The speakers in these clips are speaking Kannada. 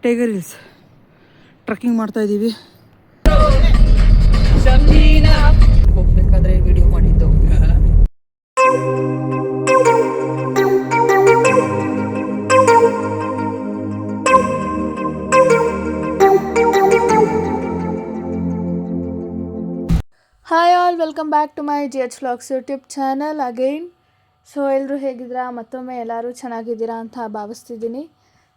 ಟೈಗರ್ ಹಿಲ್ಸ್ ಟ್ರಕ್ಕಿಂಗ್ ಮಾಡ್ತಾಯಿದ್ದೀವಿ. ಹೋಗ್ಬೇಕಾದ್ರೆ ವಿಡಿಯೋ ಮಾಡಿದ್ದು. Hi all, welcome back to my GH vlogs YouTube channel again. So ಎಲ್ಲರೂ ಹೇಗಿದ್ದೀರಾ? ಮತ್ತೊಮ್ಮೆ ಎಲ್ಲರೂ ಚೆನ್ನಾಗಿದ್ದೀರಾ ಅಂತ ಭಾವಿಸ್ತಿದ್ದೀನಿ.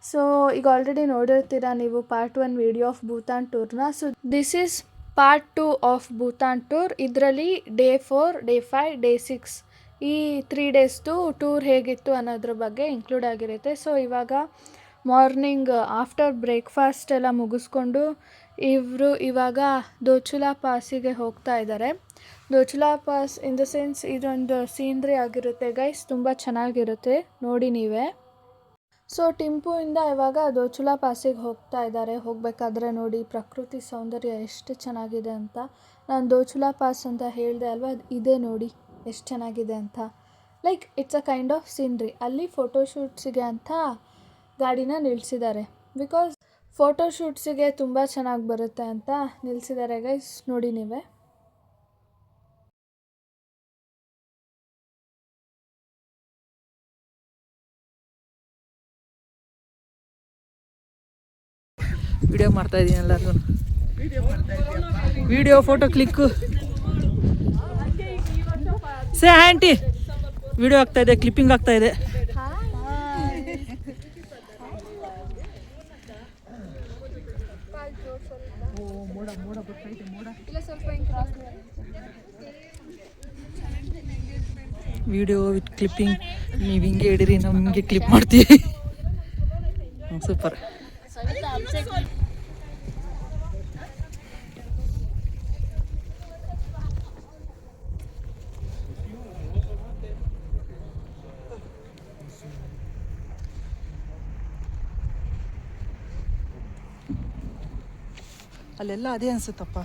ಸೊ ಈಗ ಆಲ್ರೆಡಿ ನೋಡಿರ್ತೀರಾ ನೀವು ಪಾರ್ಟ್ 1 ವಿಡಿಯೋ ಆಫ್ ಭೂತಾನ್ ಟೂರ್ನ. So this is part 2 of Bhutan tour. ಇದರಲ್ಲಿ ಡೇ 4, ಡೇ 5, ಡೇ 6 ಈ 3 ಡೇಸ್ದು ಟೂರ್ ಹೇಗಿತ್ತು ಅನ್ನೋದ್ರ ಬಗ್ಗೆ ಇನ್ಕ್ಲೂಡ್ ಆಗಿರುತ್ತೆ. ಸೊ ಇವಾಗ ಮಾರ್ನಿಂಗ್ ಆಫ್ಟರ್ ಬ್ರೇಕ್ಫಾಸ್ಟ್ ಎಲ್ಲ ಮುಗಿಸ್ಕೊಂಡು ಇವರು ಇವಾಗ ದೋಚುಲಾ ಪಾಸಿಗೆ ಹೋಗ್ತಾ ಇದ್ದಾರೆ. ದೋಚುಲಾ ಪಾಸ್ ಇನ್ ದ ಸೆನ್ಸ್ ಇದೊಂದು ಸೀನ್ರಿ ಆಗಿರುತ್ತೆ ಗೈಸ್, ತುಂಬ ಚೆನ್ನಾಗಿರುತ್ತೆ, ನೋಡಿ ನೀವೇ. ಸೊ ಟಿಂಪುಯಿಂದ ಇವಾಗ ದೋಚುಲಾ ಪಾಸಿಗೆ ಹೋಗ್ತಾ ಇದ್ದಾರೆ. ಹೋಗಬೇಕಾದ್ರೆ ನೋಡಿ ಪ್ರಕೃತಿ ಸೌಂದರ್ಯ ಎಷ್ಟು ಚೆನ್ನಾಗಿದೆ ಅಂತ. ನಾನು ದೋಚುಲಾ ಪಾಸ್ ಅಂತ ಹೇಳಿದೆ ಅಲ್ವಾ, ಇದೇ ನೋಡಿ ಎಷ್ಟು ಚೆನ್ನಾಗಿದೆ ಅಂತ. Like it's a kind of scenery. ಅಲ್ಲಿ ಫೋಟೋಶೂಟ್ಸಿಗೆ ಅಂತ ಗಾಡಿನ ನಿಲ್ಲಿಸಿದ್ದಾರೆ. ಬಿಕಾಸ್ ಫೋಟೋಶೂಟ್ಸಿಗೆ ತುಂಬ ಚೆನ್ನಾಗಿ ಬರುತ್ತೆ ಅಂತ ನಿಲ್ಲಿಸಿದ್ದಾರೆ ಗೈಸ್, ನೋಡಿ ನೀವೇ. ವಿಡಿಯೋ ಮಾಡ್ತಾ ಇದ್ದೀನಿ ಎಲ್ಲರಿಗೂ. ವಿಡಿಯೋ ಫೋಟೋ ಕ್ಲಿಕ್ಕು ಸೇ ಆಂಟಿ, ವಿಡಿಯೋ ಆಗ್ತಾ ಇದೆ, ಕ್ಲಿಪ್ಪಿಂಗ್ ಆಗ್ತಾ ಇದೆ. ವಿಡಿಯೋ ವಿತ್ ಕ್ಲಿಪ್ಪಿಂಗ್, ನೀವು ಹಿಂಗೆ ಹಿಡೀರಿ, ನಾವು ಹಿಂಗೆ ಕ್ಲಿಪ್ ಮಾಡ್ತೀವಿ. ಸೂಪರ್. ಅಲ್ಲೆಲ್ಲ ಅದೇ ಅನ್ಸುತ್ತಪ್ಪ.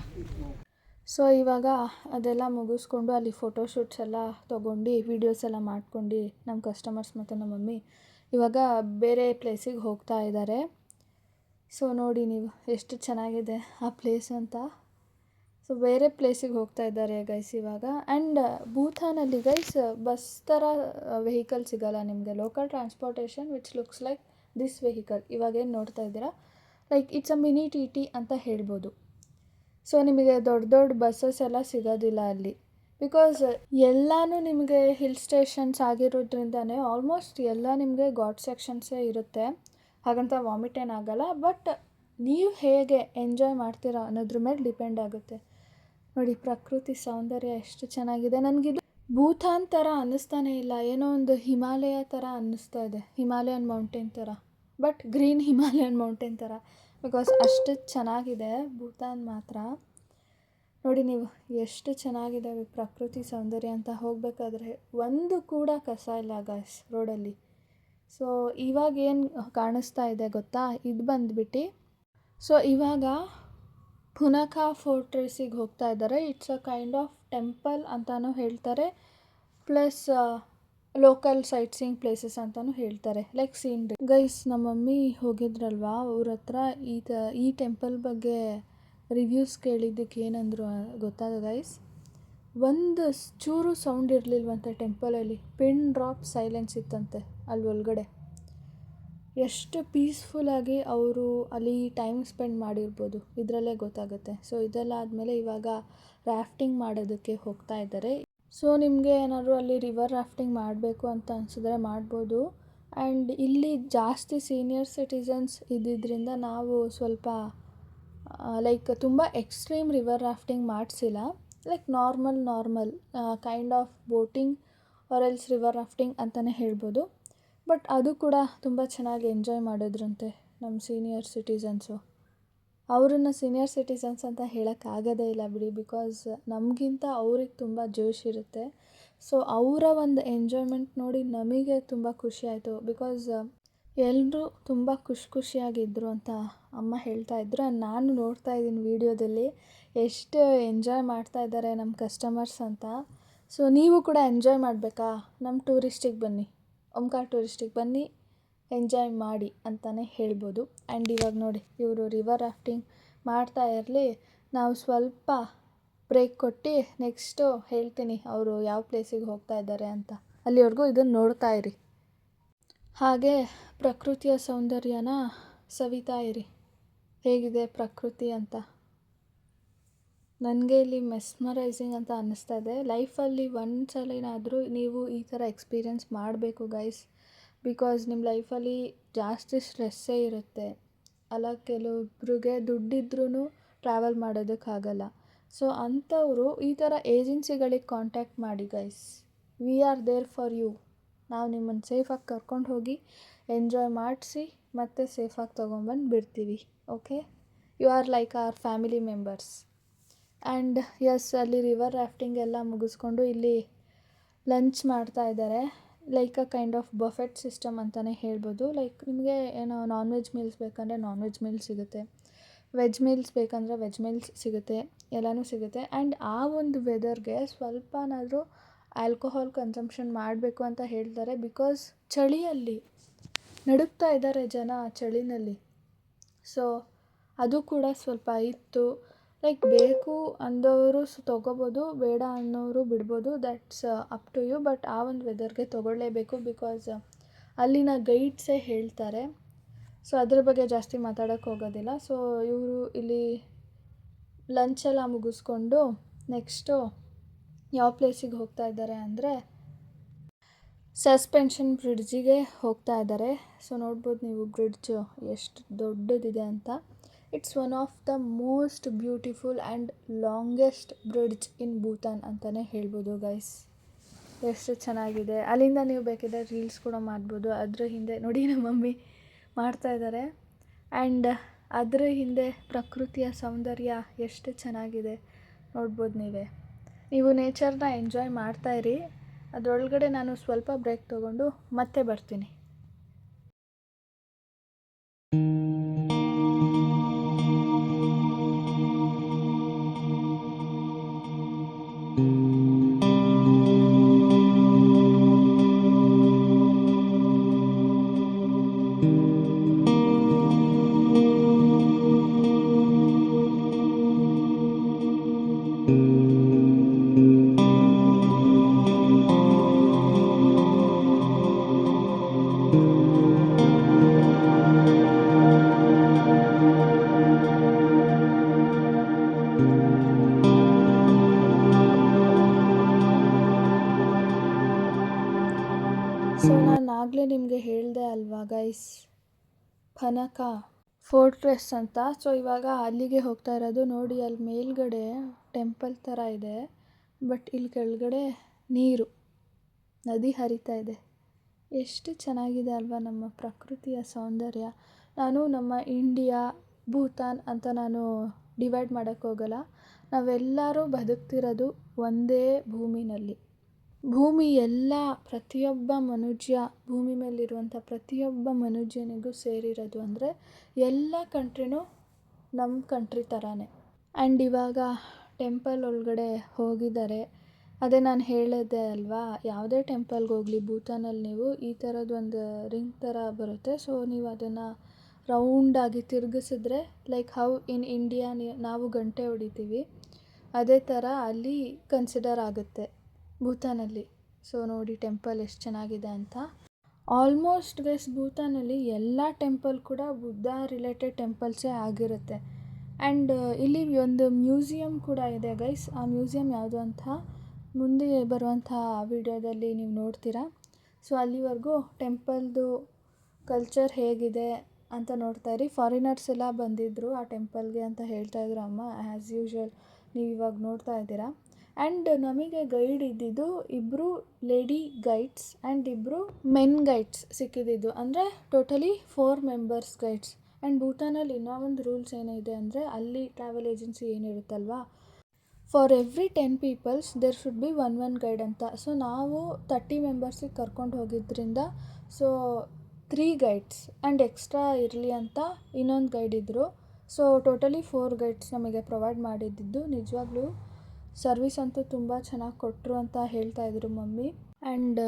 ಸೊ ಇವಾಗ ಅದೆಲ್ಲ ಮುಗಿಸ್ಕೊಂಡು ಅಲ್ಲಿ ಫೋಟೋಶೂಟ್ಸ್ ಎಲ್ಲ ತೊಗೊಂಡು ವೀಡಿಯೋಸ್ ಎಲ್ಲ ಮಾಡ್ಕೊಂಡು ನಮ್ಮ ಕಸ್ಟಮರ್ಸ್ ಮತ್ತು ನಮ್ಮ ಮಮ್ಮಿ ಇವಾಗ ಬೇರೆ ಪ್ಲೇಸಿಗೆ ಹೋಗ್ತಾ ಇದ್ದಾರೆ. ಸೊ ನೋಡಿ ನೀವು ಎಷ್ಟು ಚೆನ್ನಾಗಿದೆ ಆ ಪ್ಲೇಸ್ ಅಂತ. ಸೊ ಬೇರೆ ಪ್ಲೇಸಿಗೆ ಹೋಗ್ತಾ ಇದ್ದಾರೆ ಗೈಸ್ ಇವಾಗ. ಆ್ಯಂಡ್ ಭೂತಾನಲ್ಲಿ ಗೈಸ್ ಬಸ್ ಥರ ವೆಹಿಕಲ್ ಸಿಗೋಲ್ಲ ನಿಮಗೆ. Local transportation which looks like this vehicle ಇವಾಗೇನು ನೋಡ್ತಾ ಇದ್ದೀರಾ, like it's a mini TT ಅಂತ ಹೇಳ್ಬೋದು. ಸೊ ನಿಮಗೆ ದೊಡ್ಡ ದೊಡ್ಡ ಬಸ್ಸಸ್ ಎಲ್ಲ ಸಿಗೋದಿಲ್ಲ ಅಲ್ಲಿ. ಬಿಕಾಸ್ ಎಲ್ಲನೂ ನಿಮಗೆ ಹಿಲ್ ಸ್ಟೇಷನ್ಸ್ ಆಗಿರೋದ್ರಿಂದನೇ ಆಲ್ಮೋಸ್ಟ್ ಎಲ್ಲ ನಿಮಗೆ ಘಾಟ್ ಸೆಕ್ಷನ್ಸೇ ಇರುತ್ತೆ. ಹಾಗಂತ ವಾಮಿಟ್ ಏನಾಗಲ್ಲ, ಬಟ್ ನೀವು ಹೇಗೆ ಎಂಜಾಯ್ ಮಾಡ್ತೀರಾ ಅನ್ನೋದ್ರ ಮೇಲೆ ಡಿಪೆಂಡ್ ಆಗುತ್ತೆ. ನೋಡಿ ಪ್ರಕೃತಿ ಸೌಂದರ್ಯ ಎಷ್ಟು ಚೆನ್ನಾಗಿದೆ. ನನಗಿದು ಭೂತಾನ್ ಥರ ಅನ್ನಿಸ್ತಾನೆ ಇಲ್ಲ, ಏನೋ ಒಂದು ಹಿಮಾಲಯ ಥರ ಅನ್ನಿಸ್ತಾ ಇದೆ, ಹಿಮಾಲಯನ್ ಮೌಂಟೇನ್ ಥರ, ಬಟ್ ಗ್ರೀನ್ ಹಿಮಾಲಯನ್ ಮೌಂಟೇನ್ ಥರ. ಬಿಕಾಸ್ ಅಷ್ಟು ಚೆನ್ನಾಗಿದೆ ಭೂತಾನ್ ಮಾತ್ರ. ನೋಡಿ ನೀವು ಎಷ್ಟು ಚೆನ್ನಾಗಿದೆ ಪ್ರಕೃತಿ ಸೌಂದರ್ಯ ಅಂತ. ಹೋಗಬೇಕಾದ್ರೆ ಒಂದು ಕೂಡ ಕಸ ಇಲ್ಲ ಗಾಯ್ಸ್ ರೋಡಲ್ಲಿ. ಸೊ ಇವಾಗ ಏನು ಕಾಣಿಸ್ತಾ ಇದೆ ಗೊತ್ತಾ, ಇದು ಬಂದುಬಿಟ್ಟು ಸೊ ಇವಾಗ ಪುನಖಾ ಫೋರ್ಟ್ರೆಸಿಗೆ ಹೋಗ್ತಾ ಇದ್ದಾರೆ. It's a kind of temple ಅಂತಲೂ ಹೇಳ್ತಾರೆ, plus local site seeing places ಅಂತಲೂ ಹೇಳ್ತಾರೆ, ಲೈಕ್ ಸೀನ್ರಿ. ಗೈಸ್ ನಮ್ಮ ಮಮ್ಮಿ ಹೋಗಿದ್ರಲ್ವಾ, ಅವ್ರ ಹತ್ರ ಈ ಟೆಂಪಲ್ ಬಗ್ಗೆ ರಿವ್ಯೂಸ್ ಕೇಳಿದ್ದಕ್ಕೆ ಏನಂದರು ಗೊತ್ತಾಗ ಗೈಸ್, ಒಂದು ಚೂರು ಸೌಂಡ್ ಇರಲಿಲ್ವಂತೆ ಟೆಂಪಲಲ್ಲಿ. ಪಿನ್ ಡ್ರಾಪ್ ಸೈಲೆನ್ಸ್ ಇತ್ತಂತೆ ಅಲ್ಲಿ ಒಳಗಡೆ. ಎಷ್ಟು ಪೀಸ್ಫುಲ್ಲಾಗಿ ಅವರು ಅಲ್ಲಿ ಟೈಮ್ ಸ್ಪೆಂಡ್ ಮಾಡಿರ್ಬೋದು ಇದರಲ್ಲೇ ಗೊತ್ತಾಗುತ್ತೆ. ಸೊ ಇದೆಲ್ಲ ಆದಮೇಲೆ ಇವಾಗ ರಾಫ್ಟಿಂಗ್ ಮಾಡೋದಕ್ಕೆ ಹೋಗ್ತಾ ಇದ್ದಾರೆ. ಸೊ ನಿಮಗೆ ಏನಾದರೂ ಅಲ್ಲಿ ರಿವರ್ ರಾಫ್ಟಿಂಗ್ ಮಾಡಬೇಕು ಅಂತ ಅನಿಸಿದ್ರೆ ಮಾಡ್ಬೋದು. ಆ್ಯಂಡ್ ಇಲ್ಲಿ ಜಾಸ್ತಿ ಸೀನಿಯರ್ ಸಿಟಿಸನ್ಸ್ ಇದ್ದಿದ್ದರಿಂದ ನಾವು ಸ್ವಲ್ಪ ಲೈಕ್ ತುಂಬ ಎಕ್ಸ್ಟ್ರೀಮ್ ರಿವರ್ ರಾಫ್ಟಿಂಗ್ ಮಾಡಿಸಿಲ್ಲ. Like normal kind of boating or else river rafting ಅಂತಲೇ ಹೇಳ್ಬೋದು. ಬಟ್ ಅದು ಕೂಡ ತುಂಬ ಚೆನ್ನಾಗಿ ಎಂಜಾಯ್ ಮಾಡಿದ್ರಂತೆ ನಮ್ಮ ಸೀನಿಯರ್ ಸಿಟಿಸನ್ಸು. ಅವರನ್ನು ಸೀನಿಯರ್ ಸಿಟಿಸನ್ಸ್ ಅಂತ ಹೇಳೋಕ್ಕಾಗೋದೇ ಇಲ್ಲ ಬಿಡಿ, ಬಿಕಾಸ್ ನಮಗಿಂತ ಅವ್ರಿಗೆ ತುಂಬ ಜೋಶ್ ಇರುತ್ತೆ. ಸೊ ಅವರ ಒಂದು ಎಂಜಾಯ್ಮೆಂಟ್ ನೋಡಿ ನಮಗೆ ತುಂಬ ಖುಷಿ ಆಯಿತು. ಬಿಕಾಸ್ ಎಲ್ಲರೂ ತುಂಬ ಖುಷಿಯಾಗಿದ್ದರು ಅಂತ ಅಮ್ಮ ಹೇಳ್ತಾಯಿದ್ರು. ನಾನು ನೋಡ್ತಾ ಇದ್ದೀನಿ ವೀಡಿಯೋದಲ್ಲಿ ಎಷ್ಟು ಎಂಜಾಯ್ ಮಾಡ್ತಾ ಇದ್ದಾರೆ ನಮ್ಮ ಕಸ್ಟಮರ್ಸ್ ಅಂತ. ಸೊ ನೀವು ಕೂಡ ಎಂಜಾಯ್ ಮಾಡಬೇಕಾ, ನಮ್ಮ ಟೂರಿಸ್ಟಿಗೆ ಬನ್ನಿ, ಓಂಕಾರ್ ಟೂರಿಸ್ಟಿಗೆ ಬನ್ನಿ, ಎಂಜಾಯ್ ಮಾಡಿ ಅಂತಲೇ ಹೇಳ್ಬೋದು. ಆ್ಯಂಡ್ ಇವಾಗ ನೋಡಿ ಇವರು ರಿವರ್ ರಾಫ್ಟಿಂಗ್ ಮಾಡ್ತಾ ಇರಲಿ, ನಾವು ಸ್ವಲ್ಪ ಬ್ರೇಕ್ ಕೊಟ್ಟು ನೆಕ್ಸ್ಟು ಹೇಳ್ತೀನಿ ಅವರು ಯಾವ ಪ್ಲೇಸಿಗೆ ಹೋಗ್ತಾ ಇದ್ದಾರೆ ಅಂತ. ಅಲ್ಲಿವರೆಗೂ ಇದನ್ನು ನೋಡ್ತಾ ಇರಿ. ಹಾಗೆ ಪ್ರಕೃತಿಯ ಸೌಂದರ್ಯನ ಸವಿತಾ ಇರಿ, ಹೇಗಿದೆ ಪ್ರಕೃತಿ ಅಂತ. ನನಗೆ ಇಲ್ಲಿ ಮೆಸ್ಮರೈಸಿಂಗ್ ಅಂತ ಅನ್ನಿಸ್ತಾ ಇದೆ. ಲೈಫಲ್ಲಿ ಒಂದು ಸಲನಾದರೂ ನೀವು ಈ ಥರ ಎಕ್ಸ್ಪೀರಿಯೆನ್ಸ್ ಮಾಡಬೇಕು ಗೈಸ್. ಬಿಕಾಸ್ ನಿಮ್ಮ ಲೈಫಲ್ಲಿ ಜಾಸ್ತಿ ಸ್ಟ್ರೆಸ್ಸೇ ಇರುತ್ತೆ ಅಲ್ಲ. ಕೆಲವೊಬ್ರಿಗೆ ದುಡ್ಡಿದ್ರೂ ಟ್ರಾವೆಲ್ ಮಾಡೋದಕ್ಕಾಗಲ್ಲ. ಸೊ ಅಂಥವರು ಈ ಥರ ಏಜೆನ್ಸಿಗಳಿಗೆ ಕಾಂಟ್ಯಾಕ್ಟ್ ಮಾಡಿ guys. We are there for you. ನಾವು ನಿಮ್ಮನ್ನು ಸೇಫಾಗಿ ಕರ್ಕೊಂಡು ಹೋಗಿ ಎಂಜಾಯ್ ಮಾಡಿಸಿ ಮತ್ತು ಸೇಫಾಗಿ ತೊಗೊಂಬಂದು ಬಿಡ್ತೀವಿ. Okay, you are like our family members. And yes, ಅಲ್ಲಿ ರಿವರ್ ರಾಫ್ಟಿಂಗ್ ಎಲ್ಲ ಮುಗಿಸ್ಕೊಂಡು ಇಲ್ಲಿ ಲಂಚ್ ಮಾಡ್ತಾ ಇದ್ದಾರೆ. Like a kind of buffet system ಅಂತಲೇ ಹೇಳ್ಬೋದು. ಲೈಕ್ ನಿಮಗೆ ಏನೋ ನಾನ್ ವೆಜ್ ಮೀಲ್ಸ್ ಬೇಕಂದರೆ ನಾನ್ ವೆಜ್ ಮೀಲ್ಸ್ ಸಿಗುತ್ತೆ, ವೆಜ್ ಮೀಲ್ಸ್ ಬೇಕಂದರೆ ವೆಜ್ ಮೀಲ್ಸ್ ಸಿಗುತ್ತೆ, ಎಲ್ಲನೂ ಸಿಗುತ್ತೆ. ಆ್ಯಂಡ್ ಆ ಒಂದು ವೆದರ್ಗೆ ಸ್ವಲ್ಪನಾದರೂ ಆಲ್ಕೋಹಾಲ್ ಕನ್ಸಂಪ್ಷನ್ ಮಾಡಬೇಕು ಅಂತ ಹೇಳ್ತಾರೆ. ಬಿಕಾಸ್ ಚಳಿಯಲ್ಲಿ ನಡುಗ್ತಾ ಇದ್ದಾರೆ ಜನ ಚಳಿನಲ್ಲಿ. ಸೊ ಅದು ಕೂಡ ಸ್ವಲ್ಪ ಇತ್ತು. ಲೈಕ್ ಬೇಕು ಅಂದವರು ತೊಗೋಬೋದು, ಬೇಡ ಅನ್ನೋರು ಬಿಡ್ಬೋದು. That's up to you. But ಆ ಒಂದು ವೆದರ್ಗೆ ತೊಗೊಳ್ಳೇಬೇಕು. ಬಿಕಾಸ್ ಅಲ್ಲಿನ ಗೈಡ್ಸೇ ಹೇಳ್ತಾರೆ. ಸೊ ಅದ್ರ ಬಗ್ಗೆ ಜಾಸ್ತಿ ಮಾತಾಡೋಕ್ಕೆ ಹೋಗೋದಿಲ್ಲ. ಸೊ ಇವರು ಇಲ್ಲಿ ಲಂಚೆಲ್ಲ ಮುಗಿಸ್ಕೊಂಡು ನೆಕ್ಸ್ಟು ಯಾವ ಪ್ಲೇಸಿಗೆ ಹೋಗ್ತಾ ಇದ್ದಾರೆ ಅಂದರೆ ಸಸ್ಪೆನ್ಷನ್ ಬ್ರಿಡ್ಜಿಗೆ ಹೋಗ್ತಾ ಇದ್ದಾರೆ. ಸೊ ನೋಡ್ಬೋದು ನೀವು ಬ್ರಿಡ್ಜು ಎಷ್ಟು ದೊಡ್ಡದಿದೆ ಅಂತ. It's one of the most beautiful and longest bridge in Bhutan ಅಂತಲೇ ಹೇಳ್ಬೋದು ಗೈಸ್. ಎಷ್ಟು ಚೆನ್ನಾಗಿದೆ. ಅಲ್ಲಿಂದ ನೀವು ಬೇಕಿದ್ರೆ ರೀಲ್ಸ್ ಕೂಡ ಮಾಡ್ಬೋದು. ಅದ್ರ ಹಿಂದೆ ನೋಡಿ ನಮ್ಮ ಮಮ್ಮಿ ಮಾಡ್ತಾ ಇದ್ದಾರೆ. ಆ್ಯಂಡ್ ಅದರ ಹಿಂದೆ ಪ್ರಕೃತಿಯ ಸೌಂದರ್ಯ ಎಷ್ಟು ಚೆನ್ನಾಗಿದೆ ನೋಡ್ಬೋದು ನೀವೇ. ನೀವು ನೇಚರ್ನ ಎಂಜಾಯ್ ಮಾಡ್ತಾಯಿರಿ. ಅದರೊಳಗಡೆ ನಾನು ಸ್ವಲ್ಪ ಬ್ರೇಕ್ ತೊಗೊಂಡು ಮತ್ತೆ ಬರ್ತೀನಿ. ಸೊ ನಾನು ಆಗಲೇ ನಿಮಗೆ ಹೇಳಿದೆ ಅಲ್ವಾ ಗೈಸ್, ಫನಕ ಫೋರ್ಟ್ರೆಸ್ ಅಂತ. ಸೊ ಇವಾಗ ಅಲ್ಲಿಗೆ ಹೋಗ್ತಾ ಇರೋದು. ನೋಡಿ ಅಲ್ಲಿ ಮೇಲ್ಗಡೆ ಟೆಂಪಲ್ ಥರ ಇದೆ, ಬಟ್ ಇಲ್ಲಿ ಕೆಳಗಡೆ ನೀರು, ನದಿ ಹರಿತಾ ಇದೆ. ಎಷ್ಟು ಚೆನ್ನಾಗಿದೆ ಅಲ್ವಾ ನಮ್ಮ ಪ್ರಕೃತಿಯ ಸೌಂದರ್ಯ. ನಾನು ನಮ್ಮ ಇಂಡಿಯಾ ಭೂತಾನ್ ಅಂತ ನಾನು ಡಿವೈಡ್ ಮಾಡೋಕ್ಕೆ ಹೋಗಲ್ಲ. ನಾವೆಲ್ಲರೂ ಬದುಕ್ತಿರೋದು ಒಂದೇ ಭೂಮಿನಲ್ಲಿ. ಭೂಮಿ ಎಲ್ಲ ಪ್ರತಿಯೊಬ್ಬ ಮನುಷ್ಯ, ಭೂಮಿ ಮೇಲಿರುವಂಥ ಪ್ರತಿಯೊಬ್ಬ ಮನುಷ್ಯನಿಗೂ ಸೇರಿರೋದು. ಅಂದರೆ ಎಲ್ಲ ಕಂಟ್ರಿನೂ ನಮ್ಮ ಕಂಟ್ರಿ ಥರನೇ. ಆ್ಯಂಡ್ ಇವಾಗ ಟೆಂಪಲ್ ಒಳಗಡೆ ಹೋಗಿದ್ದಾರೆ. ಅದೇ ನಾನು ಹೇಳಿದೆ ಅಲ್ವಾ, ಯಾವುದೇ ಟೆಂಪಲ್ಗೆ ಹೋಗಲಿ ಭೂತಾನಲ್ಲಿ ನೀವು ಈ ಥರದ್ದೊಂದು ರಿಂಗ್ ಥರ ಬರುತ್ತೆ. ಸೊ ನೀವು ಅದನ್ನು ರೌಂಡಾಗಿ ತಿರುಗಿಸಿದ್ರೆ ಲೈಕ್ ಹೌ ಇನ್ ಇಂಡಿಯಾ ನಾವು ಗಂಟೆ ಹೊಡಿತೀವಿ, ಅದೇ ಥರ ಅಲ್ಲಿ ಕನ್ಸಿಡರ್ ಆಗುತ್ತೆ ಭೂತಾನಲ್ಲಿ. ಸೊ ನೋಡಿ ಟೆಂಪಲ್ ಎಷ್ಟು ಚೆನ್ನಾಗಿದೆ ಅಂತ. ಆಲ್ಮೋಸ್ಟ್ ಗೈಸ್ ಭೂತಾನಲ್ಲಿ ಎಲ್ಲ ಟೆಂಪಲ್ ಕೂಡ ಬುದ್ಧ ರಿಲೇಟೆಡ್ ಟೆಂಪಲ್ಸೇ ಆಗಿರುತ್ತೆ. ಆ್ಯಂಡ್ ಇಲ್ಲಿ ಒಂದು ಮ್ಯೂಸಿಯಂ ಕೂಡ ಇದೆ ಗೈಸ್. ಆ ಮ್ಯೂಸಿಯಂ ಯಾವುದು ಅಂತ ಮುಂದೆ ಬರುವಂಥ ವಿಡಿಯೋದಲ್ಲಿ ನೀವು ನೋಡ್ತೀರಾ. ಸೊ ಅಲ್ಲಿವರೆಗೂ ಟೆಂಪಲ್ದು ಕಲ್ಚರ್ ಹೇಗಿದೆ ಅಂತ ನೋಡ್ತಾಯಿರಿ. ಫಾರಿನರ್ಸ್ ಎಲ್ಲ ಬಂದಿದ್ದರು ಆ ಟೆಂಪಲ್ಗೆ ಅಂತ ಹೇಳ್ತಾಯಿದ್ರು ಅಮ್ಮ. ಆ್ಯಸ್ ಯೂಶ್ವಲ್ ನೀವು ಇವಾಗ ನೋಡ್ತಾ ಇದ್ದೀರಾ. ಆ್ಯಂಡ್ ನಮಗೆ ಗೈಡ್ ಇದ್ದಿದ್ದು 2 lady guides and 2 men guides ಸಿಕ್ಕಿದ್ದು. ಅಂದರೆ ಟೋಟಲಿ 4 ಮೆಂಬರ್ಸ್ ಗೈಡ್ಸ್. ಆ್ಯಂಡ್ ಭೂತಾನಲ್ಲಿ ಇನ್ನೂ ಒಂದು ರೂಲ್ಸ್ ಏನಿದೆ ಅಂದರೆ ಅಲ್ಲಿ ಟ್ರಾವೆಲ್ ಏಜೆನ್ಸಿ ಏನಿರುತ್ತಲ್ವಾ, for every 10 peoples there should be 1 guide ಅಂತ. ಸೊ ನಾವು 30 ಮೆಂಬರ್ಸಿಗೆ ಕರ್ಕೊಂಡು ಹೋಗಿದ್ದರಿಂದ ಸೊ 3 ಗೈಡ್ಸ್ ಆ್ಯಂಡ್ ಎಕ್ಸ್ಟ್ರಾ ಇರಲಿ ಅಂತ ಇನ್ನೊಂದು ಗೈಡ್ ಇದ್ದರು. ಸೊ ಟೋಟಲಿ 4 ಗೈಡ್ಸ್ ನಮಗೆ ಪ್ರೊವೈಡ್ ಮಾಡಿದ್ದು. ನಿಜವಾಗ್ಲೂ ಸರ್ವಿಸ್ ಅಂತೂ ತುಂಬ ಚೆನ್ನಾಗಿ ಕೊಟ್ಟರು ಅಂತ ಹೇಳ್ತಾಯಿದ್ರು ಮಮ್ಮಿ. ಆ್ಯಂಡ್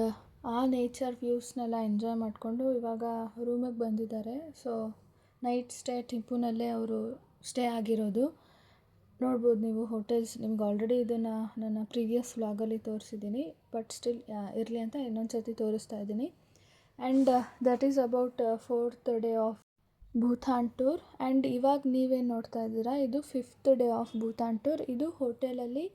ಆ ನೇಚರ್ ವ್ಯೂಸ್ನೆಲ್ಲ ಎಂಜಾಯ್ ಮಾಡಿಕೊಂಡು ಇವಾಗ ರೂಮಿಗೆ ಬಂದಿದ್ದಾರೆ. ಸೊ ನೈಟ್ ಸ್ಟೇ ಟಿಪ್ಪುನಲ್ಲೇ ಅವರು ಸ್ಟೇ ಆಗಿರೋದು. ನೋಡ್ಬೋದು ನೀವು ಹೋಟೆಲ್ಸ್. ನಿಮ್ಗೆ ಆಲ್ರೆಡಿ ಇದನ್ನು ನನ್ನ ಪ್ರೀವಿಯಸ್ ವ್ಲಾಗಲ್ಲಿ ತೋರಿಸಿದ್ದೀನಿ, ಬಟ್ ಸ್ಟಿಲ್ ಇರಲಿ ಅಂತ ಇನ್ನೊಂದು ಸರ್ತಿ ತೋರಿಸ್ತಾ ಇದ್ದೀನಿ. And that is about 4th day of Bhutan tour. And ಇವಾಗ ನೀವೇನು ನೋಡ್ತಾ ಇದ್ದೀರಾ, ಇದು 5th day of Bhutan tour. ಇದು ಹೋಟೆಲಲ್ಲಿ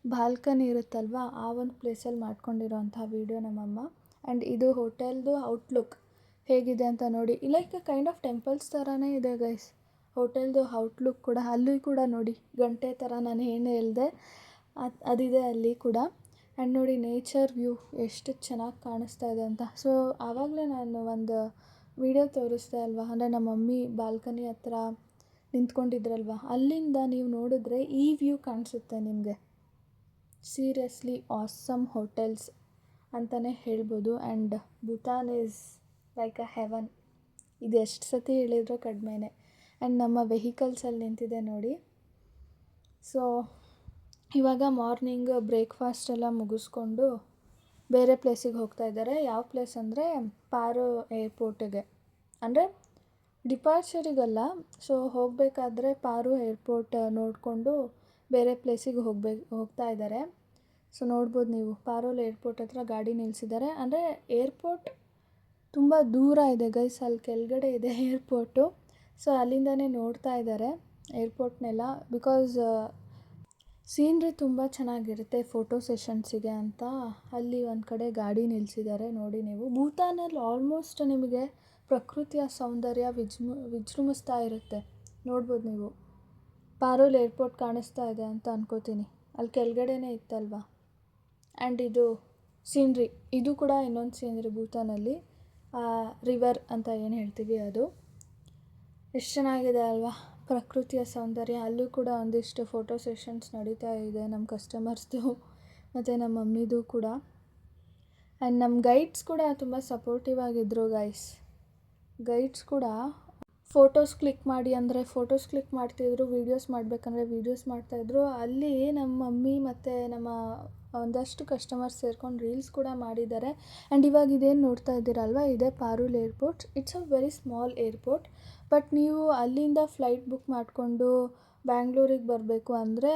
ಬಾಲ್ಕನಿ ಇರುತ್ತಲ್ವ, ಆ ಒಂದು ಪ್ಲೇಸಲ್ಲಿ ಮಾಡ್ಕೊಂಡಿರೋಂಥ ವೀಡಿಯೋ ನಮ್ಮಮ್ಮ. ಆ್ಯಂಡ್ ಇದು ಹೋಟೆಲ್ದು ಔಟ್ಲುಕ್ ಹೇಗಿದೆ ಅಂತ ನೋಡಿ. ಲೈಕ್ ಕೈಂಡ್ ಆಫ್ ಟೆಂಪಲ್ಸ್ ಥರನೇ ಇದೆ ಗೈಸ್ ಹೋಟೆಲ್ದು ಔಟ್ಲುಕ್ ಕೂಡ. ಅಲ್ಲಿ ಕೂಡ ನೋಡಿ ಗಂಟೆ ಥರ ನಾನು ಏನು ಹೇಳಿದೆ ಅದಿದೆ ಅಲ್ಲಿ ಕೂಡ. ಆ್ಯಂಡ್ ನೋಡಿ ನೇಚರ್ ವ್ಯೂ ಎಷ್ಟು ಚೆನ್ನಾಗಿ ಕಾಣಿಸ್ತಾ ಇದೆ ಅಂತ. ಸೊ ಆವಾಗಲೇ ನಾನು ಒಂದು ವಿಡಿಯೋ ತೋರಿಸ್ದೆ ಅಲ್ವಾ, ಅಂದರೆ ನಮ್ಮ ಮಮ್ಮಿ ಬಾಲ್ಕನಿ ಹತ್ರ ನಿಂತ್ಕೊಂಡಿದ್ರಲ್ವ, ಅಲ್ಲಿಂದ ನೀವು ನೋಡಿದ್ರೆ ಈ ವ್ಯೂ ಕಾಣಿಸುತ್ತೆ ನಿಮಗೆ. ಸೀರಿಯಸ್ಲಿ ಆಸಮ್ ಹೋಟೆಲ್ಸ್ ಅಂತಲೇ ಹೇಳ್ಬೋದು. And Bhutan is like a heaven. ಇದು ಎಷ್ಟು ಸತಿ ಹೇಳಿದ್ರು ಕಡಿಮೆನೇ. ಆ್ಯಂಡ್ ನಮ್ಮ ವೆಹಿಕಲ್ಸಲ್ಲಿ ನಿಂತಿದೆ ನೋಡಿ. ಸೊ ಇವಾಗ ಮಾರ್ನಿಂಗ್ ಬ್ರೇಕ್ಫಾಸ್ಟ್ ಎಲ್ಲ ಮುಗಿಸ್ಕೊಂಡು ಬೇರೆ ಪ್ಲೇಸಿಗೆ ಹೋಗ್ತಾ ಇದ್ದಾರೆ. ಯಾವ ಪ್ಲೇಸ್ ಅಂದರೆ ಪಾರೋ ಏರ್ಪೋರ್ಟಿಗೆ, ಅಂದರೆ ಡಿಪಾರ್ಚರಿಗಲ್ಲ. ಸೊ ಹೋಗಬೇಕಾದ್ರೆ ಪಾರೋ ಏರ್ಪೋರ್ಟ್ ನೋಡಿಕೊಂಡು ಬೇರೆ ಪ್ಲೇಸಿಗೆ ಹೋಗ್ತಾ ಇದ್ದಾರೆ. ಸೊ ನೋಡ್ಬೋದು ನೀವು ಪಾರೋಲ್ ಏರ್ಪೋರ್ಟ್ ಹತ್ರ ಗಾಡಿ ನಿಲ್ಲಿಸಿದ್ದಾರೆ. ಅಂದರೆ ಏರ್ಪೋರ್ಟ್ ತುಂಬ ದೂರ ಇದೆ ಗೈಸ್, ಅಲ್ಲಿ ಕೆಳಗಡೆ ಇದೆ ಏರ್ಪೋರ್ಟು. ಸೊ ಅಲ್ಲಿಂದನೇ ನೋಡ್ತಾ ಇದ್ದಾರೆ ಏರ್ಪೋರ್ಟ್ನೆಲ್ಲ. ಬಿಕಾಸ್ ಸೀನ್ರಿ ತುಂಬ ಚೆನ್ನಾಗಿರುತ್ತೆ ಫೋಟೋ ಸೆಷನ್ಸಿಗೆ ಅಂತ ಅಲ್ಲಿ ಒಂದು ಕಡೆ ಗಾಡಿ ನಿಲ್ಲಿಸಿದ್ದಾರೆ. ನೋಡಿ ನೀವು ಭೂತಾನಲ್ಲಿ ಆಲ್ಮೋಸ್ಟ್ ನಿಮಗೆ ಪ್ರಕೃತಿಯ ಸೌಂದರ್ಯ ವಿಜೃಂಭಿಸ್ತಾ ಇರುತ್ತೆ. ನೋಡ್ಬೋದು ನೀವು. ಪಾರೋಲ್ ಏರ್ಪೋರ್ಟ್ ಕಾಣಿಸ್ತಾ ಇದೆ ಅಂತ ಅನ್ಕೋತೀನಿ, ಅಲ್ಲಿ ಕೆಳಗಡೆನೇ ಇತ್ತಲ್ವ. ಆ್ಯಂಡ್ ಇದು ಸೀನ್ರಿ, ಇದು ಕೂಡ ಇನ್ನೊಂದು ಸೀನ್ರಿ ಭೂತಾನಲ್ಲಿ. ರಿವರ್ ಅಂತ ಏನು ಹೇಳ್ತೀವಿ ಅದು. ಎಷ್ಟು ಚೆನ್ನಾಗಿದೆ ಅಲ್ವಾ ಪ್ರಕೃತಿಯ ಸೌಂದರ್ಯ. ಅಲ್ಲೂ ಕೂಡ ಒಂದಿಷ್ಟು ಫೋಟೋ ಸೆಷನ್ಸ್ ನಡೀತಾ ಇದೆ ನಮ್ಮ ಕಸ್ಟಮರ್ಸ್ದು ಮತ್ತು ನಮ್ಮ ಮಮ್ಮಿದು ಕೂಡ. ಆ್ಯಂಡ್ ನಮ್ಮ ಗೈಡ್ಸ್ ಕೂಡ ತುಂಬ ಸಪೋರ್ಟಿವ್ ಆಗಿದ್ದರು ಗೈಸ್. ಗೈಡ್ಸ್ ಕೂಡ ಫೋಟೋಸ್ ಕ್ಲಿಕ್ ಮಾಡಿ ಅಂದರೆ ಫೋಟೋಸ್ ಕ್ಲಿಕ್ ಮಾಡ್ತಿದ್ರು, ವೀಡಿಯೋಸ್ ಮಾಡಬೇಕಂದ್ರೆ ವೀಡಿಯೋಸ್ ಮಾಡ್ತಾಯಿದ್ರು. ಅಲ್ಲಿ ನಮ್ಮ ಮಮ್ಮಿ ಮತ್ತು ನಮ್ಮ ಒಂದಷ್ಟು ಕಸ್ಟಮರ್ಸ್ ಸೇರ್ಕೊಂಡು ರೀಲ್ಸ್ ಕೂಡ ಮಾಡಿದ್ದಾರೆ. ಆ್ಯಂಡ್ ಇವಾಗ ಇದೇನು ನೋಡ್ತಾ ಇದ್ದೀರಲ್ವ, ಇದೇ ಪಾರೋಲ್ airport. It's a very small airport. But ನೀವು ಅಲ್ಲಿಂದ ಫ್ಲೈಟ್ ಬುಕ್ ಮಾಡಿಕೊಂಡು ಬ್ಯಾಂಗ್ಳೂರಿಗೆ ಬರಬೇಕು ಅಂದರೆ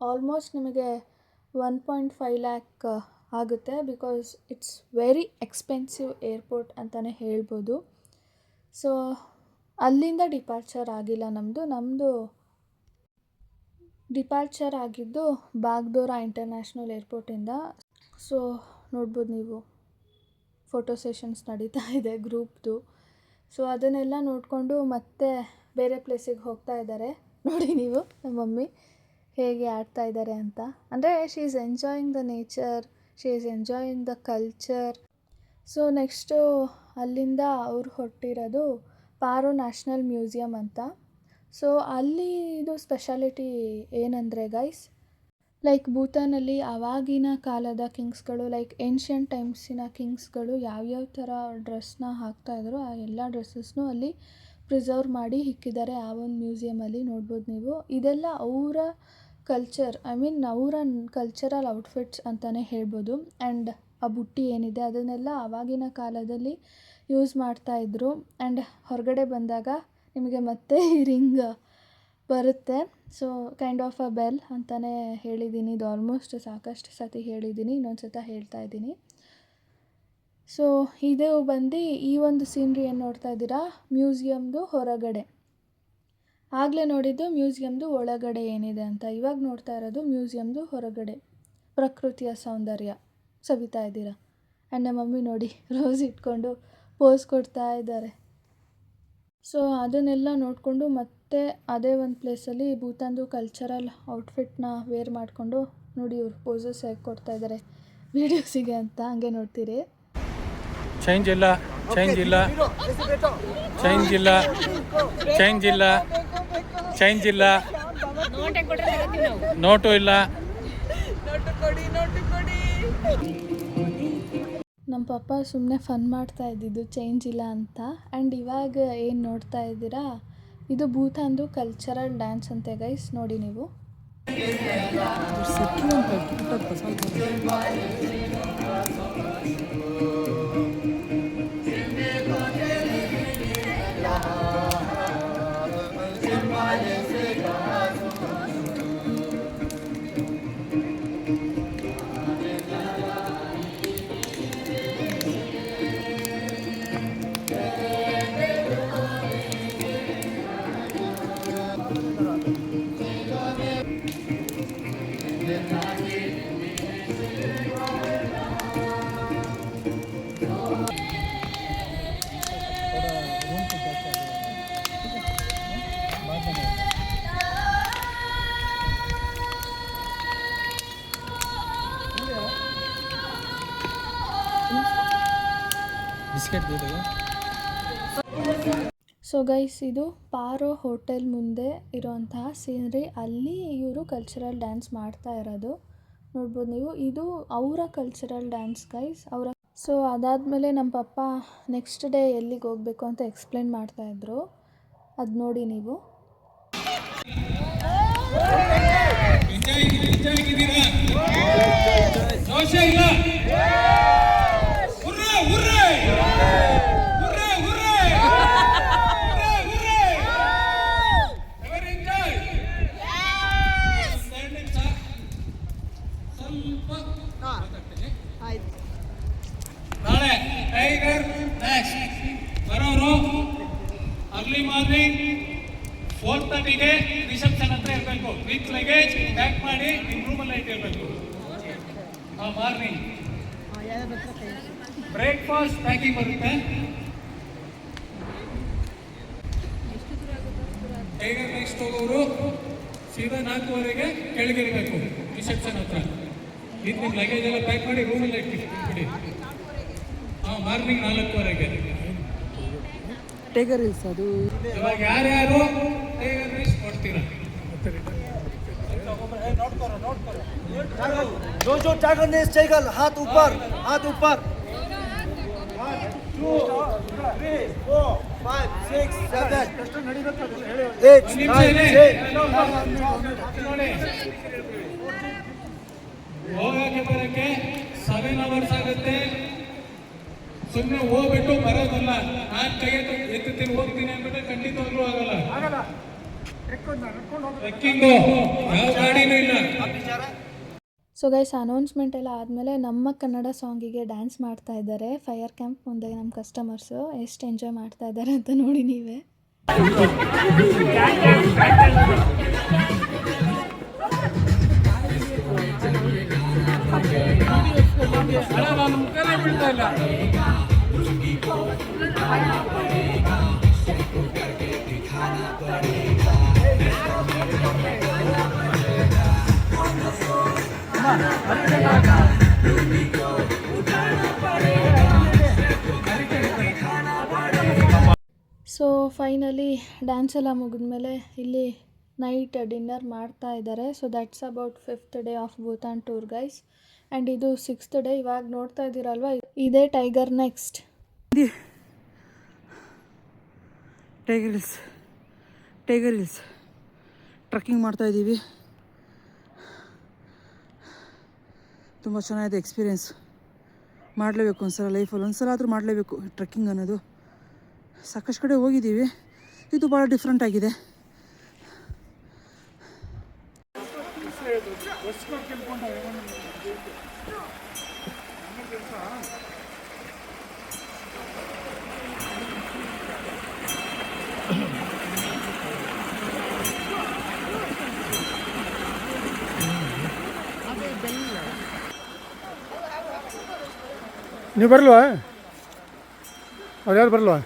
ಆಲ್ಮೋಸ್ಟ್ ನಿಮಗೆ 1.5 lakh ಆಗುತ್ತೆ. Because it's very expensive airport ಅಂತಲೇ ಹೇಳ್ಬೋದು. ಸೊ ಅಲ್ಲಿಂದ ಡಿಪಾರ್ಚರ್ ಆಗಿಲ್ಲ ನಮ್ಮದು ಡಿಪಾರ್ಚರ್ ಆಗಿದ್ದು ಬಾಗ್ಡೋರಾ ಇಂಟರ್ನ್ಯಾಷನಲ್ ಏರ್ಪೋರ್ಟಿಂದ. ಸೊ ನೋಡ್ಬೋದು ನೀವು ಫೋಟೋ ಸೆಷನ್ಸ್ ನಡೀತಾ ಇದೆ ಗ್ರೂಪ್ದು. ಸೊ ಅದನ್ನೆಲ್ಲ ನೋಡಿಕೊಂಡು ಮತ್ತೆ ಬೇರೆ ಪ್ಲೇಸಿಗೆ ಹೋಗ್ತಾ ಇದ್ದಾರೆ. ನೋಡಿ ನೀವು ನಮ್ಮ ಮಮ್ಮಿ ಹೇಗೆ ಆಡ್ತಾ ಇದ್ದಾರೆ ಅಂತ. ಅಂದರೆ she is enjoying the nature, she is enjoying the culture. So next ಅಲ್ಲಿಂದ ಅವ್ರು ಹೊರಟಿರೋದು ಪಾರೋ ನ್ಯಾಷನಲ್ ಮ್ಯೂಸಿಯಮ್ ಅಂತ. ಸೊ ಅಲ್ಲಿ ಇದು ಸ್ಪೆಷಾಲಿಟಿ ಏನಂದರೆ ಗೈಸ್, ಲೈಕ್ ಭೂತಾನಲ್ಲಿ ಆವಾಗಿನ ಕಾಲದ ಕಿಂಗ್ಸ್ಗಳು, ಲೈಕ್ ಏನ್ಷಿಯಂಟ್ ಟೈಮ್ಸಿನ ಕಿಂಗ್ಸ್ಗಳು ಯಾವ್ಯಾವ ಥರ ಡ್ರೆಸ್ನ ಹಾಕ್ತಾಯಿದ್ರು ಆ ಎಲ್ಲ ಡ್ರೆಸ್ಸಸ್ನೂ ಅಲ್ಲಿ ಪ್ರಿಸರ್ವ್ ಮಾಡಿ ಇಕ್ಕಿದ್ದಾರೆ ಆ ಒಂದು ಮ್ಯೂಸಿಯಮಲ್ಲಿ. ನೋಡ್ಬೋದು ನೀವು. ಇದೆಲ್ಲ ಅವರ ಕಲ್ಚರ್, ಐ ಮೀನ್ ಅವರ ಕಲ್ಚರಲ್ ಔಟ್ಫಿಟ್ಸ್ ಅಂತಲೇ ಹೇಳ್ಬೋದು. ಆ್ಯಂಡ್ ಆ ಬುಟ್ಟಿ ಏನಿದೆ ಅದನ್ನೆಲ್ಲ ಆವಾಗಿನ ಕಾಲದಲ್ಲಿ ಯೂಸ್ ಮಾಡ್ತಾಯಿದ್ರು. ಆ್ಯಂಡ್ ಹೊರಗಡೆ ಬಂದಾಗ ನಿಮಗೆ ಮತ್ತೆ ಈ ರಿಂಗ್ ಬರುತ್ತೆ. So kind of a bell ಅಂತಲೇ ಹೇಳಿದ್ದೀನಿ. ಇದು ಆಲ್ಮೋಸ್ಟ್ ಸಾಕಷ್ಟು ಸತಿ ಹೇಳಿದ್ದೀನಿ, ಇನ್ನೊಂದು ಸತ ಹೇಳ್ತಾ ಇದ್ದೀನಿ. ಸೊ ಇದು ಬಂದು ಈ ಒಂದು ಸೀನ್ರಿ ಏನು ನೋಡ್ತಾ ಇದ್ದೀರಾ ಮ್ಯೂಸಿಯಮ್ದು ಹೊರಗಡೆ. ಆಗಲೇ ನೋಡಿದ್ದು ಮ್ಯೂಸಿಯಮ್ದು ಒಳಗಡೆ ಏನಿದೆ ಅಂತ. ಇವಾಗ ನೋಡ್ತಾ ಇರೋದು ಮ್ಯೂಸಿಯಮ್ದು ಹೊರಗಡೆ ಪ್ರಕೃತಿಯ ಸೌಂದರ್ಯ ಸವಿತಾ ಇದ್ದೀರಾ. ಆ್ಯಂಡ್ ನಮ್ಮ ಮಮ್ಮಿ ನೋಡಿ ರೋಸ್ ಇಟ್ಕೊಂಡು ಪೋಸ್ ಕೊಡ್ತಾ ಇದ್ದಾರೆ. ಸೊ ಅದನ್ನೆಲ್ಲ ನೋಡಿಕೊಂಡು ಮತ್ತೆ ಅದೇ ಒಂದು ಪ್ಲೇಸಲ್ಲಿ ಭೂತಾನ್ದು ಕಲ್ಚರಲ್ ಔಟ್ಫಿಟ್ನ ವೇರ್ ಮಾಡಿಕೊಂಡು ನೋಡಿ ಇವ್ರು ಪೋಸಸ್ ಹೇಗೆ ಕೊಡ್ತಾ ಇದ್ದಾರೆ ವೀಡಿಯೋಸಿಗೆ ಅಂತ. ಹಂಗೆ ನೋಡ್ತೀರಿ. ಚೇಂಜ್ ಇಲ್ಲ, ಚೇಂಜ್ ಇಲ್ಲ, ಚೇಂಜ್ ಇಲ್ಲ, ಚೇಂಜ್ ಇಲ್ಲ, ಚೇಂಜ್ ಇಲ್ಲ, ನೋಟು ಇಲ್ಲ. ನಮ್ಮ ಪಪ್ಪ ಸುಮ್ಮನೆ ಫನ್ ಮಾಡ್ತಾ ಇದ್ದಿದ್ದು ಚೇಂಜ್ ಇಲ್ಲ ಅಂತ. ಆ್ಯಂಡ್ ಇವಾಗ ಏನು ನೋಡ್ತಾ ಇದ್ದೀರಾ ಇದು ಭೂತಾನ್ದು ಕಲ್ಚರಲ್ ಡ್ಯಾನ್ಸ್ ಅಂತೆ ಗೈಸ್. ನೋಡಿ ನೀವು. ಬಿಸ್ಕೆಟ್ ಬೇಕು. ಸೊ ಗೈಸ್, ಇದು ಪಾರೋ ಹೋಟೆಲ್ ಮುಂದೆ ಇರೋಂತಹ ಸೀನರಿ. ಅಲ್ಲಿ ಇವರು ಕಲ್ಚರಲ್ ಡ್ಯಾನ್ಸ್ ಮಾಡ್ತಾ ಇರೋದು ನೋಡ್ಬೋದು ನೀವು. ಇದು ಅವರ ಕಲ್ಚರಲ್ ಡ್ಯಾನ್ಸ್ ಗೈಸ್, ಅವರ. ಸೊ ಅದಾದಮೇಲೆ ನಮ್ಮ ಪಪ್ಪ ನೆಕ್ಸ್ಟ್ ಡೇ ಎಲ್ಲಿಗೆ ಹೋಗಬೇಕು ಅಂತ ಎಕ್ಸ್ಪ್ಲೇನ್ ಮಾಡ್ತಾಯಿದ್ರು, ಅದು ನೋಡಿ ನೀವು. ನಾಳೆ ಟೈಗರ್ ನೆಕ್ಸ್ಟ್ ಬರೋರು ಅರ್ಲಿ ಮಾರ್ನಿಂಗ್ 4:30ಗೆ ರಿಸೆಪ್ಷನ್ ಹತ್ರ ಇರಬೇಕು. ವಿತ್ ಲಗೇಜ್ ಪ್ಯಾಕ್ ಮಾಡಿ ನಿಮ್ಮ ರೂಮಲ್ಲಿ ಇಟ್ಟಿರಬೇಕು. ಮಾರ್ನಿಂಗ್ ಬ್ರೇಕ್ಫಾಸ್ಟ್ ಪ್ಯಾಕಿಂಗ್ ಬರುತ್ತೆ. ಟೈಗರ್ ನೆಕ್ಸ್ಟ್ ಹೋಗೋರು ಸೀದಾ 4:15ಗೆ ಕೆಳಗಿರಬೇಕು ರಿಸೆಪ್ಷನ್ ಹತ್ರ. ಇದು ನಿಮ್ಮ ಲಗೇಜ್ ಎಲ್ಲ ಪ್ಯಾಕ್ ಮಾಡಿ ರೂಮಲ್ಲಿ ಇಟ್ಬಿಡಿ. ಮಾರ್ನಿಂಗ್ 4:15ಗೆ ಟೈಗರ್ ಹಿಲ್ಸ್. ಅದು ಇವಾಗ ಯಾರ್ಯಾರು ಟೈಗರ್ ಹಿಲ್ಸ್ ನೋಡ್ತೀರಾ? जो टाइगर ने टाइगर हाथ ऊपर, हाथ ऊपर. 1 2 3 4 5 6 7 8 9 ಹೋಗಕ್ಕೆ ಬರಕ್ಕೆ 7 ಅವರ್ಸ್ ಆಗುತ್ತೆ. ಸುಮ್ಮನೆ ಹೋಗ್ಬಿಟ್ಟು ಬರೋದಲ್ಲ. ನಾನು ಕೈ ಎತ್ತುತ್ತೀನಿ ಹೋಗ್ತೀನಿ ಅಂದ್ಬಿಟ್ಟು ಖಂಡಿತವಾಗ್ಲೂ ಆಗಲ್ಲ. ಟ್ರೆಕ್ಕಿಂಗು ಯಾವ ಗಾಡಿನೂ ಇಲ್ಲ. ಸೊ ಗೈಸ್, ಅನೌನ್ಸ್ಮೆಂಟ್ ಎಲ್ಲ ಆದಮೇಲೆ ನಮ್ಮ ಕನ್ನಡ ಸಾಂಗಿಗೆ ಡ್ಯಾನ್ಸ್ ಮಾಡ್ತಾ ಇದ್ದಾರೆ ಫೈರ್ ಕ್ಯಾಂಪ್ ಮುಂದೆ ನಮ್ಮ ಕಸ್ಟಮರ್ಸು. ಎಷ್ಟು ಎಂಜಾಯ್ ಮಾಡ್ತಾ ಇದ್ದಾರೆ ಅಂತ ನೋಡಿ ನೀವೇ. ನಾನು ಮುಖನೇ ಬೀಳ್ತಾ ಇಲ್ಲ. ಸೊ ಫೈನಲಿ ಡ್ಯಾನ್ಸ್ ಎಲ್ಲ ಮುಗಿದ್ಮೇಲೆ ಇಲ್ಲಿ ನೈಟ್ ಡಿನ್ನರ್ ಮಾಡ್ತಾ ಇದ್ದಾರೆ. So that's about 5th day of Bhutan tour guys. And ಇದು 6th ಡೇ. ಇವಾಗ ನೋಡ್ತಾ ಇದ್ದೀರಲ್ವ, ಇದೇ tiger next. Tiger hills trekking ಮಾಡ್ತಾಯಿದ್ದೀವಿ. ತುಂಬ ಚೆನ್ನಾಗಿದೆ ಎಕ್ಸ್ಪೀರಿಯೆನ್ಸ್. ಮಾಡಲೇಬೇಕು ಒಂದ್ಸಲ ಲೈಫಲ್ಲಿ, ಒಂದ್ಸಲ ಆದರೂ ಮಾಡಲೇಬೇಕು ಟ್ರೆಕ್ಕಿಂಗ್ ಅನ್ನೋದು. ಸಾಕಷ್ಟು ಕಡೆ ಹೋಗಿದ್ದೀವಿ, ಇದು ಭಾಳ ಡಿಫ್ರೆಂಟ್ ಆಗಿದೆ. ನೀವು ಬರಲ್ವಾ? ಅವ್ರು ಯಾರು ಬರಲ್ವಾ?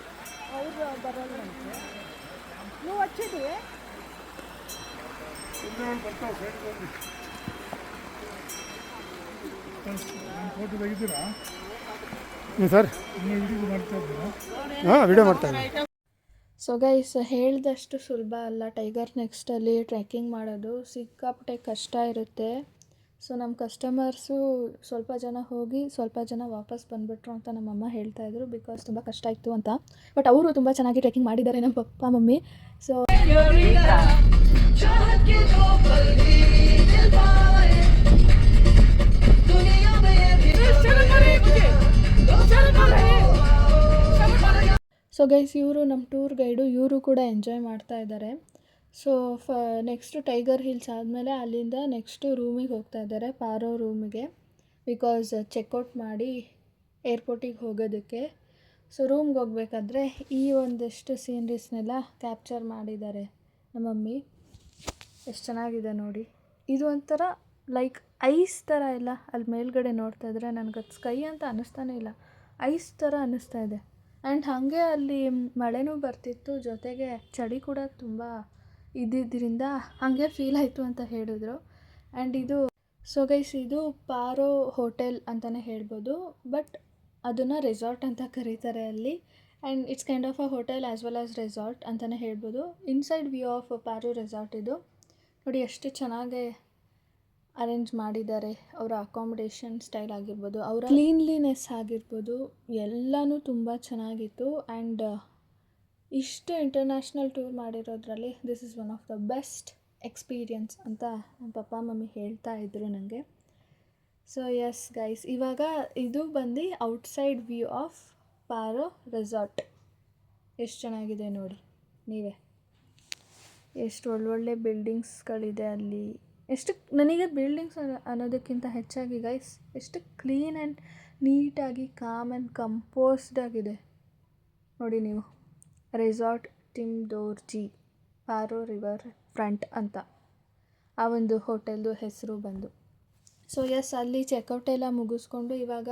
ಫೋಟೋ ತೆಗಿದ್ದೀರಾ ಸರ್? ಹಾಂ, ವಿಡಿಯೋ ಮಾಡ್ತಾ ಇದ್ದೀನಿ. ಸೊ ಗೈಸ್, ಹೇಳಿದಷ್ಟು ಸುಲಭ ಅಲ್ಲ ಟೈಗರ್ ನೆಕ್ಸ್ಟಲ್ಲಿ ಟ್ರೆಕ್ಕಿಂಗ್ ಮಾಡೋದು. ಸಿಕ್ಕಾಪಟ್ಟೆ ಕಷ್ಟ ಇರುತ್ತೆ. ಸೊ ನಮ್ಮ ಕಸ್ಟಮರ್ಸು ಸ್ವಲ್ಪ ಜನ ಹೋಗಿ ಸ್ವಲ್ಪ ಜನ ವಾಪಸ್ ಬಂದುಬಿಟ್ರು ಅಂತ ನಮ್ಮಮ್ಮ ಹೇಳ್ತಾಯಿದ್ರು, ಬಿಕಾಸ್ ತುಂಬ ಕಷ್ಟ ಇತ್ತು ಅಂತ. ಬಟ್ ಅವರು ತುಂಬ ಚೆನ್ನಾಗಿ ಟ್ರೆಕ್ಕಿಂಗ್ ಮಾಡಿದ್ದಾರೆ, ನಮ್ಮ ಪಪ್ಪ ಮಮ್ಮಿ. ಸೊ ಗೈಸ್ ಇವರು ನಮ್ಮ ಟೂರ್ ಗೈಡು, ಇವರು ಕೂಡ ಎಂಜಾಯ್ ಮಾಡ್ತಾ ಇದ್ದಾರೆ. ಸೊ ನೆಕ್ಸ್ಟು ಟೈಗರ್ ಹಿಲ್ಸ್ ಆದಮೇಲೆ ಅಲ್ಲಿಂದ ನೆಕ್ಸ್ಟು ರೂಮಿಗೆ ಹೋಗ್ತಾ ಇದ್ದಾರೆ, ಪಾರೋ ರೂಮಿಗೆ. ಬಿಕಾಸ್ ಚೆಕ್ಔಟ್ ಮಾಡಿ ಏರ್ಪೋರ್ಟಿಗೆ ಹೋಗೋದಕ್ಕೆ. ಸೊ ರೂಮ್ಗೆ ಹೋಗ್ಬೇಕಾದ್ರೆ ಈ ಒಂದಷ್ಟು ಸೀನ್ರೀಸ್ನೆಲ್ಲ ಕ್ಯಾಪ್ಚರ್ ಮಾಡಿದ್ದಾರೆ ನಮ್ಮ ಮಮ್ಮಿ. ಎಷ್ಟು ಚೆನ್ನಾಗಿದೆ ನೋಡಿ. ಇದು ಒಂಥರ ಲೈಕ್ ಐಸ್ ಥರ ಎಲ್ಲ ಅಲ್ಲಿ ಮೇಲ್ಗಡೆ ನೋಡ್ತಾ ಇದ್ರೆ ನನಗದು ಸ್ಕೈ ಅಂತ ಅನ್ನಿಸ್ತಾನೆ ಇಲ್ಲ, ಐಸ್ ಥರ ಅನ್ನಿಸ್ತಾ ಇದೆ. ಆ್ಯಂಡ್ ಹಾಗೆ ಅಲ್ಲಿ ಮಳೆನೂ ಬರ್ತಿತ್ತು, ಜೊತೆಗೆ ಚಳಿ ಕೂಡ ತುಂಬ ಇದ್ದಿದ್ದರಿಂದ ಹಾಗೆ ಫೀಲ್ ಆಯಿತು ಅಂತ ಹೇಳಿದ್ರು. ಆ್ಯಂಡ್ ಇದು ಸೊ ಗೈಸ್ ಇದು ಪಾರೋ ಹೋಟೆಲ್ ಅಂತಲೇ ಹೇಳ್ಬೋದು, ಬಟ್ ಅದನ್ನು ರೆಸಾರ್ಟ್ ಅಂತ ಕರೀತಾರೆ ಅಲ್ಲಿ. And it's kind of a hotel as well as resort ಅಂತಲೇ ಹೇಳ್ಬೋದು. Inside view of Paro resort ಇದು. ನೋಡಿ ಎಷ್ಟು ಚೆನ್ನಾಗಿ ಅರೇಂಜ್ ಮಾಡಿದ್ದಾರೆ. ಅವರ ಅಕಾಮಿಡೇಷನ್ ಸ್ಟೈಲ್ ಆಗಿರ್ಬೋದು, ಅವರ ಕ್ಲೀನ್ಲಿನೆಸ್ ಆಗಿರ್ಬೋದು, ಎಲ್ಲನೂ ತುಂಬ ಚೆನ್ನಾಗಿತ್ತು. ಆ್ಯಂಡ್ ಇಷ್ಟು ಇಂಟರ್ನ್ಯಾಷನಲ್ ಟೂರ್ ಮಾಡಿರೋದ್ರಲ್ಲಿ this is one of the best experience ಅಂತ ನಮ್ಮ ಪಪ್ಪ ಮಮ್ಮಿ ಹೇಳ್ತಾ ಇದ್ರು ನನಗೆ. ಸೊ ಎಸ್ ಗೈಸ್, ಇವಾಗ ಇದು ಬಂದು outside view of Paro resort. ಎಷ್ಟು ಚೆನ್ನಾಗಿದೆ ನೋಡಿ ನೀವೇ. ಎಷ್ಟು ಒಳ್ಳೊಳ್ಳೆ ಬಿಲ್ಡಿಂಗ್ಸ್ಗಳಿದೆ ಅಲ್ಲಿ. ಎಷ್ಟು ನನಗೆ ಬಿಲ್ಡಿಂಗ್ಸ್ ಅನ್ನೋದಕ್ಕಿಂತ ಹೆಚ್ಚಾಗಿ ಗೈಸ್ ಎಷ್ಟು ಕ್ಲೀನ್ ಆ್ಯಂಡ್ ನೀಟಾಗಿ ಕಾಮ್ ಆ್ಯಂಡ್ ಕಂಪೋಸ್ಡ್ ಆಗಿದೆ ನೋಡಿ ನೀವು. Resort Tim Dorji Paro river front ಅಂತ ಆ ಒಂದು ಹೋಟೆಲ್ದು ಹೆಸರು ಬಂದು. ಸೊ ಎಸ್, ಅಲ್ಲಿ ಚೆಕ್ಔಟ್ ಎಲ್ಲ ಮುಗಿಸ್ಕೊಂಡು ಇವಾಗ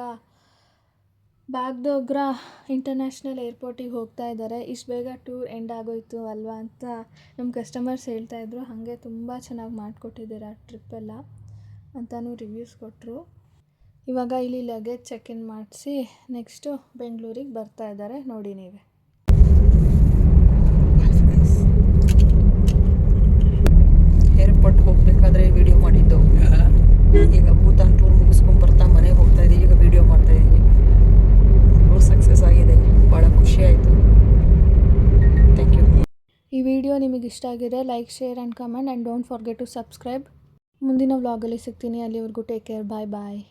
ಬಾಗ್ಡೋಗ್ರಾ ಇಂಟರ್ನ್ಯಾಷನಲ್ ಏರ್ಪೋರ್ಟಿಗೆ ಹೋಗ್ತಾ ಇದ್ದಾರೆ. ಇಷ್ಟು ಬೇಗ ಟೂರ್ ಎಂಡ್ ಆಗೋಯ್ತು ಅಲ್ವಾ ಅಂತ ನಮ್ಮ ಕಸ್ಟಮರ್ಸ್ ಹೇಳ್ತಾಯಿದ್ರು. ಹಾಗೆ ತುಂಬ ಚೆನ್ನಾಗಿ ಮಾಡಿಕೊಟ್ಟಿದ್ದೀರಾ ಟ್ರಿಪ್ಪೆಲ್ಲ ಅಂತಲೂ ರಿವ್ಯೂಸ್ ಕೊಟ್ಟರು. ಇವಾಗ ಇಲ್ಲಿ ಲಗೇಜ್ ಚೆಕ್ ಇನ್ ಮಾಡಿಸಿ ನೆಕ್ಸ್ಟು ಬೆಂಗಳೂರಿಗೆ ಬರ್ತಾ ಇದ್ದಾರೆ ನೋಡಿ ನೀವೇ. ಏರ್ಪೋರ್ಟ್ ಹೋಗಬೇಕಾದ್ರೆ ವಿಡಿಯೋ ಮಾಡಿದ್ದು, ಈಗ ಭೂತಾನ್ ಟೂರ್ ಮುಗಿಸ್ಕೊಂಡು ಬರ್ತಾ ಮನೆಗೆ ಹೋಗ್ತಾ ಇದ್ದೀವಿ. ಈಗ ವಿಡಿಯೋ ಮಾಡ್ತಾ ಇದ್ದೀವಿ. ಟೂರ್ ಸಕ್ಸಸ್ ಆಗಿದೆ, ಭಾಳ ಖುಷಿ ಆಯಿತು. Thank you. ಈ ವಿಡಿಯೋ ನಿಮಗೆ ಇಷ್ಟ ಆಗಿದೆ like, share and comment and don't forget to subscribe. ಮುಂದಿನ ವ್ಲಾಗಲ್ಲಿ ಸಿಗ್ತೀನಿ. ಅಲ್ಲಿವರೆಗೂ ಟೇಕ್ ಕೇರ್. ಬಾಯ್ ಬಾಯ್.